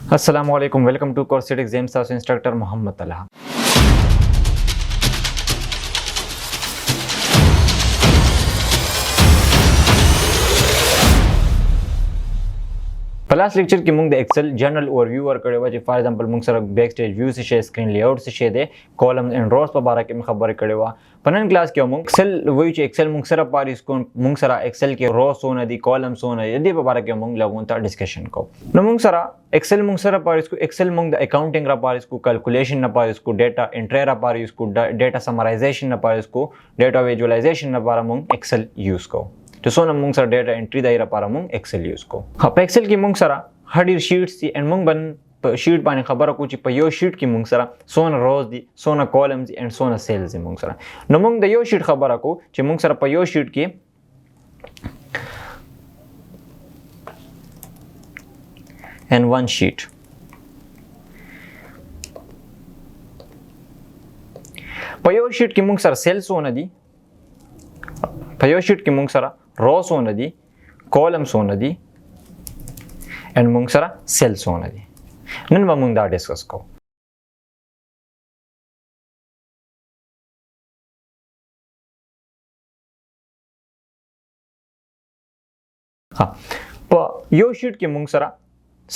Assalamualaikum. Welcome to Course Exam House Instructor Muhammad Talha. په لاس لیکچر کې موږ د ایکسل جنرال اوورویو ورکړی و چې فار ایگزامپل موږ سره بیک سټیج ویو څه شی سکرین لی آوټ څه شی دی کالمز اینڈ روز په باره کې خبرې کړې و په نن کلاس کې موږ ایکسل وایو چې ایکسل موږ سره پاریس کو موږ سره ایکسل کې روز ونه دي کالمز ونه دي دې په باره کې موږ لږ ته ډسکشن کوو نو موږ سره ایکسل موږ سره پاریس کو ایکسل موږ د اکاونټینګ را پاریس کو کیلکولیشن نه پاریس کو ډیټا انټری را پاریس کو ډیټا سمرایزیشن نه پاریس کو ډیټا ویژوالایزیشن نه لپاره موږ ایکسل یوز کوو ته څونه موږ سره ډیټا انټری دای لپاره موږ ایکسل یوز کوو په ایکسل کې موږ سره هډیر شیټس دي ان موږ په شیټ باندې خبره کوو چې په یو شیټ کې موږ سره سونه روز دي سونه کالمز دي ان سونه سیلز دي موږ سره نو موږ د یو شیټ خبره کوو چې موږ سره په یو شیټ کې and one sheet په یو شیټ کې موږ سره سیلز ونه دي په یو شیټ کې موږ سره روز ونه دي کالمز ونه دي and موږ سره سیلز ونه دي نن به موږ دا ډسکس کوو په یو شیټ کې موږ سره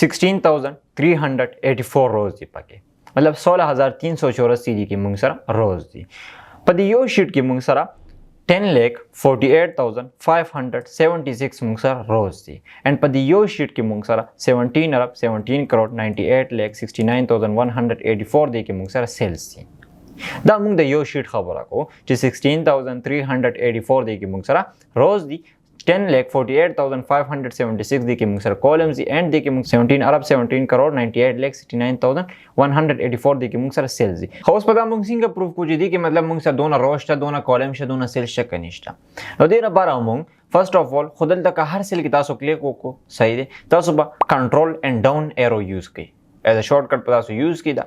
16,384 روز دي پکې مطلب 16,384 دي کې موږ سره روز دي په دې یو شیټ کې موږ سره 10,48,576 موږ سره روز دي and په دې یو شیټ کې موږ سره 17,98,69,184 دي کې موږ سره سیلز دي دا موږ د یو شیټ خبره کوو چې 16,384 دي کې موږ سره روز دي 10,48,576 دي کې موږ سره کالمز دي and دي کې موږ 17,98,98,69,184 دي کې موږ سره سیلز دي خو اوس په دا موږ څنګه پروف کوو چې دي کې مطلب موږ سره دونه روز شته دونه کالم شته دونه سیلز شته نشته نو دې لپاره موږ فرست اف اول خو دلته که هر سیل کې تاسو کلیک وکړو صحیح دی تاسو به کنټرول اینڈ ډاون ایرو یوز کړئ as a shortcut په تاسو یوز کړئ دا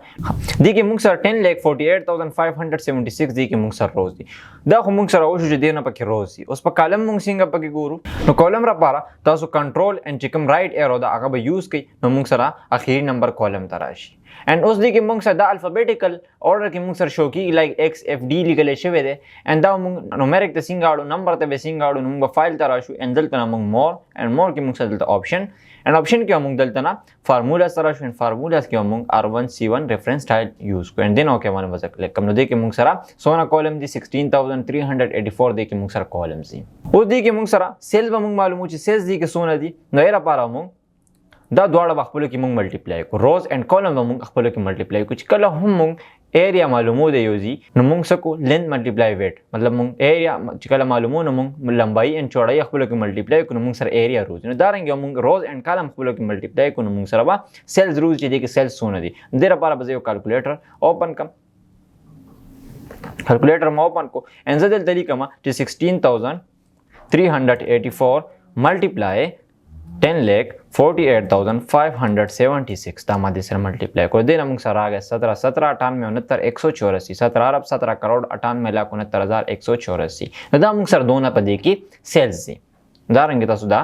دي کې موږ سره 10,48,576 دي کې موږ سره روز دي دا خو موږ سره وشو چې دی نه پکې روز دي اوس په کالم موږ څنګه پکې ګورو نو کالم لپاره تاسو کنټرول اینڈ چې کوم رائټ ایرو دا هغه به یوز کړئ نو موږ سره اخیری نمبر کالم ته راشي and اوس دي کې موږ سره دا الفابیټیکل order کې موږ سره شو کیږي لایک x f d لیکل شوی دی and دا موږ نومریک ته څنګه اړو نمبر ته به څنګه اړو موږ فایل ته راشو and دلته موږ مور and مور کې موږ سره دلته آپشن and option کې موږ دلته نه فارمولا سره شو and فارمولاز کې موږ r1c1 reference style یوز کوو and then okay باندې وځه کلیک کوم نو دې کې موږ سره سونه کالم دي 16,384 دې کې موږ سره کالمز دي اوس دې کې موږ سره سیل به موږ معلومو چې سیلز دي کې سونه دي نو یې لپاره موږ دا دواړه خپل کې موږ ملټیپلای کوو روز اینڈ کالم به موږ خپل کې ملټیپلای کوو چې کله هم موږ ایریا معلومو دی یوزي نو موږ سکو لینث ملټیپلای ویټ مطلب موږ ایریا چې کله معلومو نو موږ لمبای ان چوڑای خپل کې ملټیپلای کوو موږ سره ایریا روز نو دا رنګ موږ روز اینڈ کالم خپل کې ملټیپلای کوو موږ سره با سیلز روز چې دي کې سیلز سونه دي د لپاره به یو کیلکولیټر اوپن کم کیلکولیټر ما اوپن کو ان زدل طریقه ما چې 16,384 ملټیپلای 10,48,576 دا ماده سره ملټیپلای کو دینه موږ سره راغی 17 17 98 184 17 ارب 17 کروڑ 98,69,184 دا موږ سره دونه پدې کې سیلز دي دا رنګ تاسو دا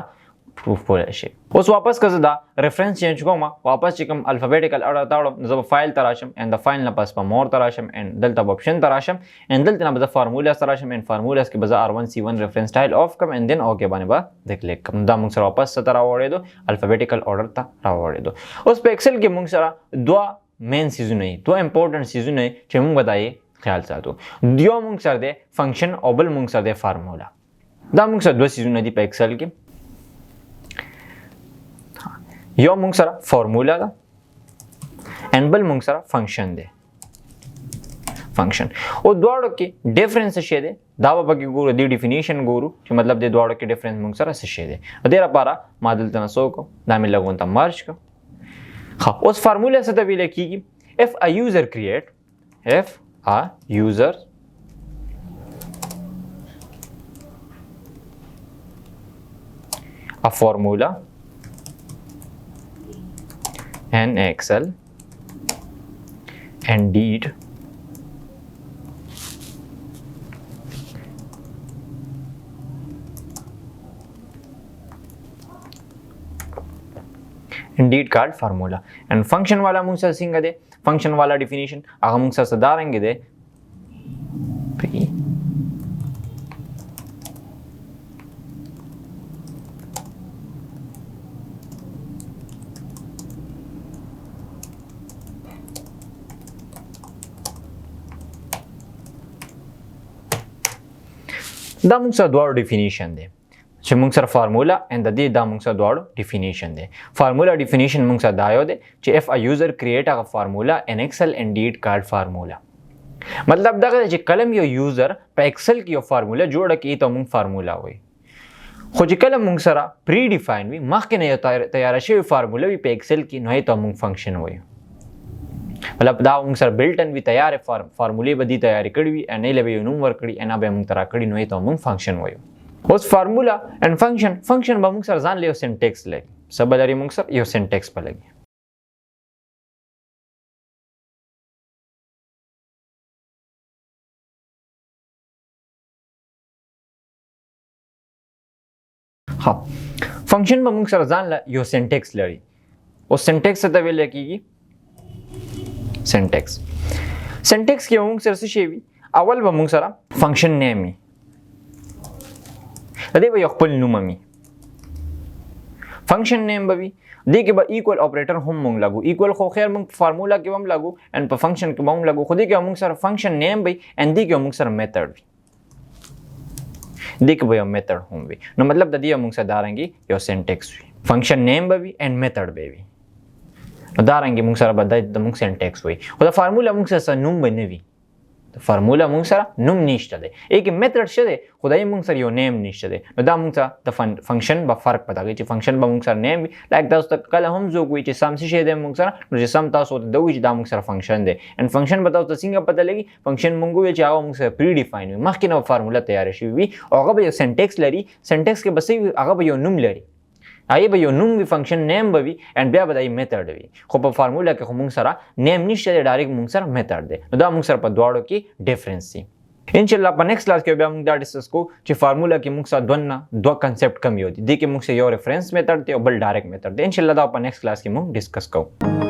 پروف کولای شي اوس واپس کزه دا ریفرنس چینج کوم واپس چې کوم الفابیټیکل اورډر تاړم نو زه فایل تراشم and the file نه پس په مور تراشم and دلته آپشن تراشم and دلته نه به فارمولا تراشم and فارمولاز کې به r1c1 reference style off کوم and then okay باندې به د کلیک کوم دا موږ سره واپس 17 راوړې دو الفابیټیکل اورډر ته راوړې دو اوس په ایکسل کې موږ سره دوه مین سیزونه دوه امپورټنت سیزونه چې موږ بدایي خیال ساتو دیو موږ سره د فنکشن او بل موږ سره د فارمولا دا موږ سره دوه سیزونه دي په ایکسل کې یو موږ سره فارمولا ده and بل موږ سره فنکشن ده فنکشن او دواړو کې ډیفرنس څه دی دا به پکې ګورو دی ډیفینیشن ګورو چې مطلب د دواړو کې ډیفرنس موږ سره څه دی د دې لپاره ما دلته نسو کو دا مې لګون ته مرج کو ها اوس فارمولا څه ته ویل کیږي if a user create a formula and Excel and did indeed called formula. And function वाला मूंग सर सिंग दे function वाला definition आगा मूंग सर सदारेंगे दे دا موږ سره دواړو ډیفینیشن دی چې موږ سره فارمولا اند د دې دا موږ سره دواړو ډیفینیشن دی فارمولا ډیفینیشن موږ سره دا یو دی چې اف ا یوزر کریټ ا فارمولا ان ایکسل انډیډ کارډ فارمولا مطلب دا چې کلم یو یوزر په ایکسل کې یو فارمولا جوړه کړي ته موږ فارمولا وایي خو چې کله موږ سره پری ډیفاین وي مخکې نه یو تیار شوی فارمولا وي په ایکسل کې نو ته موږ فنکشن وایو مطلب دا موږ سره بلټن وی تیار فارمولې به دي تیار کړی وي ان له یو نوم ور کړی ان به موږ ترا کړی نو ته موږ فنکشن وایو اوس فارمولا ان فنکشن به موږ سره ځان له سینټیکس لګي سبا لري موږ سره یو سینټیکس په لګي ها فنکشن به موږ سره ځان له یو سینټیکس لري او سینټیکس ته ویل کیږي سینټیکس کې موږ سره څه شی وي اول به موږ سره فنکشن نیم وي د دې به یو خپل نوم وي فنکشن نیم به وي دې کې به ایکوال اپریټر هم موږ لګو ایکوال خو خیر موږ فارمولا کې هم لګو ان په فنکشن کې به هم لګو خو دې کې موږ سره فنکشن نیم وي ان دې کې موږ سره میتھډ وي دې کې به یو میتھډ هم وي نو مطلب د دې موږ سره دارنګي یو سینټیکس وي فنکشن نیم به وي ان میتھډ به وي نو دا رنګ موږ سره بدای د موږ سینټیکس وي خو دا فارمولا موږ سره نوم بنوي د فارمولا موږ سره نوم نشته دی یک میتھډ شته خدای موږ سره یو نیم نشته دی نو دا موږ سره د فنکشن به فرق پتا کوي چې فنکشن به موږ سره نیم وي لایک تاسو ته کله هم زه کوی چې سم شي دی موږ سره نو چې سم تاسو ته دوی چې دا موږ سره فنکشن دی ان فنکشن به تاسو څنګه پتا لګي فنکشن موږ وی چې هغه موږ سره پری ډیفاین وي مخکې نو فارمولا تیار شي وي او هغه به یو سینټیکس لري سینټیکس کې بس هغه به یو نوم لري آی به یو نوم وی فنکشن نیم به وي ان بیا به دای میتھډ وي خو په فارمولا کې خو موږ سره نیم نشته دی ډایرکټ موږ سره میتھډ دی نو دا موږ سره په دواړو کې ډیفرنس دی ان شاء الله په نیکسټ کلاس کې بیا موږ دا ډیسکس کو چې فارمولا کې موږ سره دوه کنسپټ کم یو دي د کې موږ سره یو ریفرنس میتھډ دی او بل ډایرکټ میتھډ دی ان شاء الله دا په نیکسټ کلاس کې موږ ډیسکس کوو